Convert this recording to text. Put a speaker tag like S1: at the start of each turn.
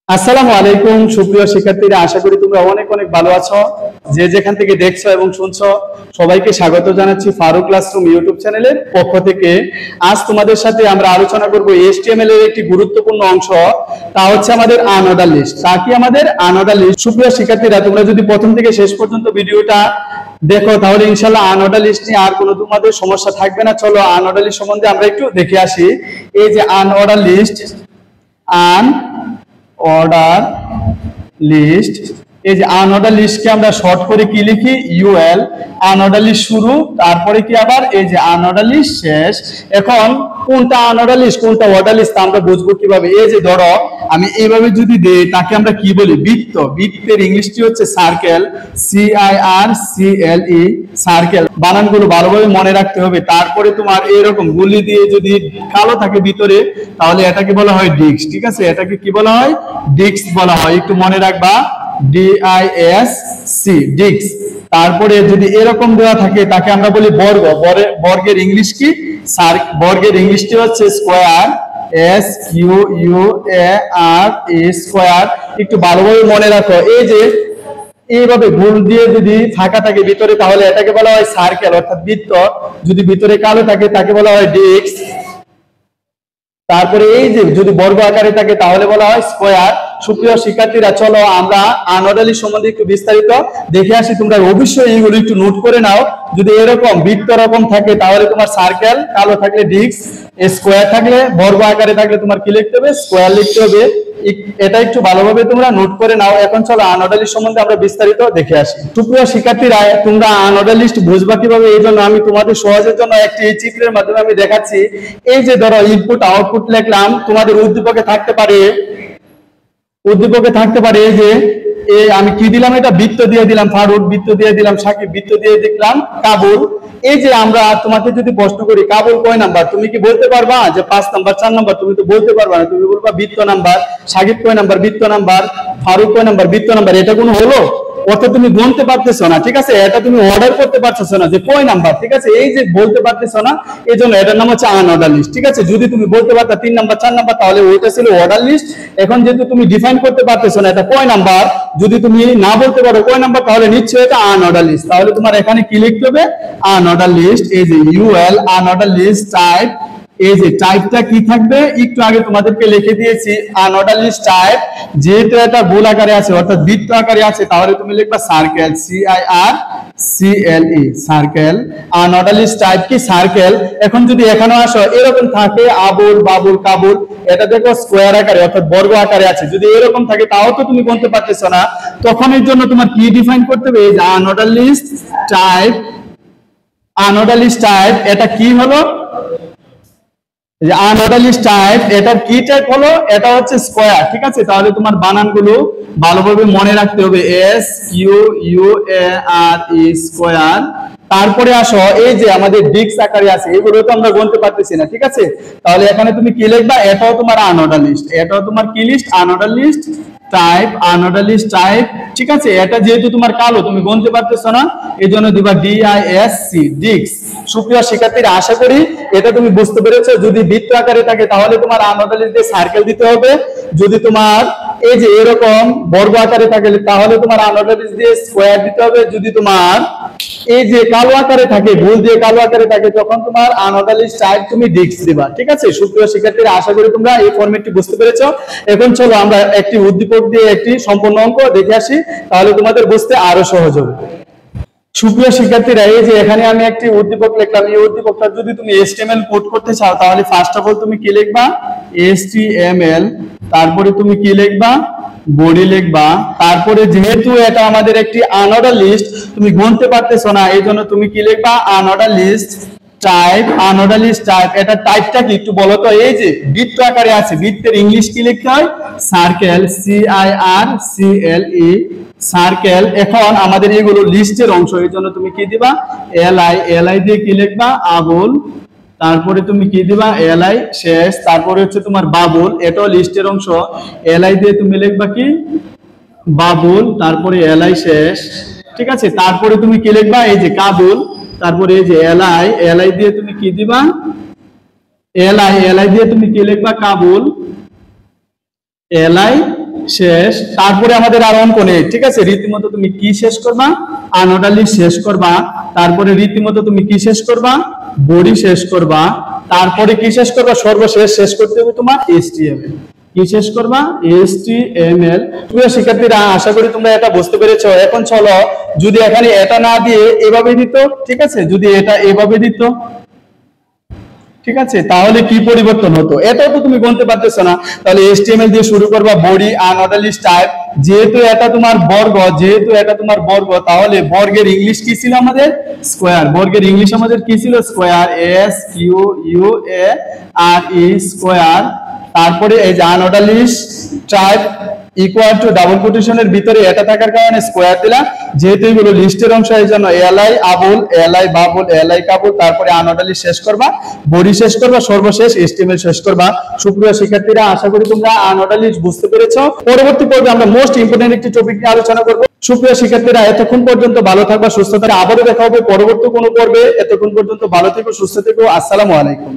S1: আসসালামু আলাইকুম সুপ্রিয় শিক্ষার্থীরা, আশা করি তোমরা অনেক অনেক ভালো আছো। যে যেখান থেকে দেখছো এবং শুনছো সবাইকে স্বাগত জানাচ্ছি ফারুক ক্লাসরুম ইউটিউব চ্যানেলের পক্ষ থেকে। আজ তোমাদের সাথে আমরা আলোচনা করব HTML এর একটি গুরুত্বপূর্ণ অংশ, তা হচ্ছে আমাদের আনঅর্ডার লিস্ট। তা কি আমাদের আনঅর্ডার লিস্ট? সুপ্রিয় শিক্ষার্থীরা, তোমরা যদি প্রথম থেকে শেষ পর্যন্ত ভিডিওটা দেখো তাহলে ইনশাআল্লাহ আনঅর্ডার লিস্ট নিয়ে আর কোনো তোমাদের সমস্যা থাকবে না। চলো আনঅর্ডার লিস্ট সম্বন্ধে আমরা একটু দেখে আসি। এই যে আনঅর্ডার লিস্ট, অর্ডার লিস্ট, এই যে আনঅর্ডার লিস্টকে আমরা শর্ট করে কি লিখি? ইউএল। আনঅর্ডার লিস্ট শুরু, তারপরে কি আবার এই যে আনঅর্ডার লিস্ট শেষ। এখন কোনটা আনঅর্ডার লিস্ট কোনটা অর্ডার লিস্ট আমরা বুঝবো কিভাবে? এই যে ধরো আমি এইভাবে যদি দেই তাকে আমরা কি বলি? বৃত্ত। বৃত্তের ইংলিশটি হচ্ছে সার্কেল, CIRCLE, সার্কেল। বানানগুলো ভালোভাবে মনে রাখতে হবে। তারপরে তোমার এরকম গুলি দিয়ে যদি কালো থাকে ভিতরে তাহলে এটাকে বলা হয় ডিস্ক। ঠিক আছে, এটাকে কি বলা হয়? ডিস্ক বলা হয়। একটু মনে রাখবা, DISC, ডিস্ক। তারপরে যদি এরকম দেওয়া থাকে তাকে আমরা বলি বর্গ। বর্গের ইংলিশ কি? বর্গের ইংলিশটি হচ্ছে স্কয়ার, SQUARE, স্কয়ার। একটু ভালোভাবে মনে রাখো। এই যে এইভাবে গোল দিয়ে যদি ফাঁকা থাকে ভিতরে তাহলে এটাকে বলা হয় সার্কেল অর্থাৎ বৃত্ত। যদি ভিতরে কালো থাকে তাকে বলা হয় ডিস্ক। তারপরে এই যে যদি বর্গ আকারে থাকে তাহলে বলা হয় স্কয়ার। সুপ্রিয় শিক্ষার্থীরা, চলো আমরা আনঅর্ডার লিস্ট সম্বন্ধে একটু বিস্তারিত দেখে আসি। তোমরা অবশ্যই এইগুলো একটু নোট করে নাও। যদি এরকম বৃত্ত রকম থাকে তাহলে তোমার সার্কেল, কালো থাকলে ডিস্ক, স্কয়ার থাকলে বর্গ আকারে থাকলে তোমার কি লিখতে হবে? স্কয়ার লিখতে হবে। এটা একটু ভালোভাবে তোমরা নোট করে নাও। এখন চলো আনঅর্ডার লিস্ট সম্বন্ধে আমরা বিস্তারিত দেখে আসি। সুপ্রিয় শিক্ষার্থীরা, তোমরা আনঅর্ডার লিস্ট বুঝবা কিভাবে এই জন্য আমি তোমাদের সহজের জন্য একটি চিত্রের মাধ্যমে আমি দেখাচ্ছি। এই যে ধরো ইনপুট আউটপুট লিখলাম, তোমাদের উদ্দীপকে থাকতে পারে এই যে আমি কি দিলাম? এটা বৃত্ত দিয়ে দিলাম ফারুক, বৃত্ত দিয়ে দিলাম সাকিব, বৃত্ত দিয়ে দিলাম কাবুল। এই যে আমরা তোমাকে যদি প্রশ্ন করি কাবুল কয় নাম্বার, তুমি কি বলতে পারবা যে 5 নাম্বার 4 নাম্বার? তুমি তো বলতে পারবা না। তুমি বলবা বৃত্ত নাম্বার। সাকিব কয় নাম্বার? বৃত্ত নাম্বার। ফারুক কয় নাম্বার? বৃত্ত নাম্বার। এটা কোনো হলো? অর্থাৎ তুমি গুনতে পারতেছো না। ঠিক আছে, এটা তুমি অর্ডার করতে পারতেছো না যে কয় নাম্বার। ঠিক আছে, এই যে বলতে পারতেছো না, এই জন্য এটার নাম হচ্ছে আনঅর্ডার লিস্ট। ঠিক আছে, যদি তুমি বলতে পারতা 3 নাম্বার 4 নাম্বার তাহলে ওইটা ছিল অর্ডার লিস্ট। এখন যেহেতু তুমি ডিফাইন করতে পারতেছো না এটা কয় নাম্বার, যদি তুমি না বলতে পারো কয় নাম্বার তাহলে নিশ্চয়ই এটা আনঅর্ডার লিস্ট। তাহলে তোমার এখানে কি লিখতে হবে? Unordered list. এই যে ইউএল আনঅর্ডার লিস্ট টাইপ। এই যে টাইপটা কি থাকবে একটু আগে তোমাদেরকে লিখে দিয়েছি। আনঅর্ডার লিস্ট টাইপ যেহেতু এটা গোল আকারে আছে অর্থাৎ বৃত্ত আকারে আছে তাহলে তুমি লিখবা circle, CIRCLE, circle. Unordered list type কি? সার্কেল। এখন যদি এখানে আসো এরকম থাকে আবুল, বাবুল, কাবুল, এটা দেখো স্কয়ার আকারে অর্থাৎ বর্গ আকারে আছে। যদি এরকম থাকে তাও তো তুমি গুনতে পারতেছো না। তখন এর জন্য তোমার কি ডিফাইন করতে হবে? এই যে unordered list type. Unordered list type এটা কি হলো? আনঅর্ডার লিস্ট টাইপ এটার কি টাইপ হলো? এটা হচ্ছে স্কয়ার। ঠিক আছে, তাহলে তোমার বানানগুলো ভালোভাবে মনে রাখতে হবে, SQUARE, স্কয়ার। তারপরে আসো এই যে আমাদের ডিস্ক আকারে আছে, এগুলো তো আমরা গুনতে পারতেছি না। ঠিক আছে, তাহলে এখানে তুমি কি লিখবা? এটাও তোমার আনঅর্ডার লিস্ট। এটাও তোমার কি list? Unordered list type. Unordered list type. ঠিক আছে, এটা যেহেতু তোমার কালো তুমি গুনতে পারতেছো না এই জন্য দিবা DISC, ডিস্ক। সুপ্রিয় শিক্ষার্থীরা, আশা করি এটা তুমি বুঝতে পেরেছো। যদি বৃত্ত আকারে থাকে তাহলে তোমার আনঅর্ডার লিস্ট দিয়ে সার্কেল দিতে হবে। যদি তোমার এই যে এরকম বর্গ আকারে থাকে তাহলে তোমার আনঅর্ডার লিস্ট দিয়ে স্কয়ার দিতে হবে। যদি তোমার এই যে কালো আকারে থাকে, গোল দিয়ে কালো আকারে থাকে, তখন তোমার আনঅর্ডার লিস্ট টাইপ তুমি ডিস্ক দিবা। ঠিক আছে সুপ্রিয় শিক্ষার্থীরা, আশা করি তোমরা এই ফরম্যাটটি বুঝতে পেরেছো। এখন চলো আমরা একটি উদ্দীপক দিয়ে একটি সম্পূর্ণ অঙ্ক দেখে আসি, তাহলে তোমাদের বুঝতে আরো সহজ হবে। সুপ্রিয় শিক্ষার্থীরা, এই যে এখানে আমি একটি উদ্দীপক লিখলাম। এই উদ্দীপকটা যদি তুমি HTML কোড করতে চাও তাহলে ফার্স্ট অফ অল তুমি কি লিখবা? HTML। তারপরে তুমি কি লিখবা? বডি লিখবা। তারপরে যেহেতু এটা আমাদের একটি আনঅর্ডার লিস্ট তুমি গুনতে পারতেছো না এই জন্য তুমি কি লিখবা? Unordered list type. Unordered list type এটা টাইপটা কি একটু বলো তো? এই যে বৃত্ত আকারে আছে, বৃত্তের ইংলিশ কি লিখতে হয়? Circle, CIRCLE, circle. এখন আমাদের এগুলো লিস্টের অংশ এই জন্য তুমি কি দিবা? LI দিয়ে কি লিখবা? আবুল। তারপরে তুমি কি দিবা? LI শেষ। তারপরে হচ্ছে তোমার বাবুল, এটাও লিস্টের অংশ। LI দিয়ে তুমি লিখবা কি? বাবুল। তারপরে LI শেষ। ঠিক আছে, তারপরে তুমি কি লিখবা? এই যে কাবুল। তারপরে এই যে LI দিয়ে তুমি কি দিবা? LI দিয়ে তুমি কি লিখবা? কাবুল। LI শেষ। তারপরে আমাদের আর অঙ্ক নেই, ঠিক আছে। রীতিমতো তুমি কি শেষ করবা, আনঅর্ডার লিস্ট শেষ করবা। তারপরে রীতিমতো তুমি কি শেষ করবা, বডি শেষ করবা। তারপরে কি শেষ করবা, সর্বশেষ শেষ করতে হবে তোমার HTML। কি শেষ করবা, HTML। প্রিয় শিক্ষার্থীরা, আশা করি তোমরা এটা বুঝতে পেরেছো। এখন চলো, যদি এখানে এটা না দিয়ে এভাবে দিত, ঠিক আছে, যদি এটা এভাবে দিত, ঠিক আছে, তাহলে কি পরিবর্তন হতো, এটাও তো তুমি গুনতে পারতেছো না। তাহলে HTML দিয়ে শুরু করবা, বডি আনঅর্ডার লিস্ট টাইপ। যেহেতু এটা তোমার বর্গ, তাহলে বর্গের ইংলিশ কি ছিল আমাদের, স্কয়ার। বর্গের ইংলিশ আমাদের কি ছিল, স্কয়ার, SQUARE স্কয়ার। তারপরে এই যে unordered list type equal to double কোটেশনের ভিতরে এটা থাকার কারণে স্কয়ার দিলাম। যেহেতু এগুলো লিস্টের অংশ, এই জন্য LI Abul, LI Babul, LI Kabul. তারপরে আনঅর্ডার লিস্ট শেষ করবা, বডি শেষ করবা, সর্বশেষ HTML শেষ করবা। সুপ্রিয় শিক্ষার্থীরা, আশা করি তোমরা আনঅর্ডার লিস্ট বুঝতে পেরেছো। পরবর্তী পর্বে আমরা মোস্ট ইম্পর্টেন্ট একটি টপিক নিয়ে আলোচনা করব। সুপ্রিয় শিক্ষার্থীরা, এতক্ষণ পর্যন্ত ভালো থাকবা, সুস্থ থাকবা। আবারও দেখা হবে পরবর্তী কোনো পর্বে। এতক্ষণ পর্যন্ত ভালো থেকো, সুস্থ থেকো। আসসালামু আলাইকুম।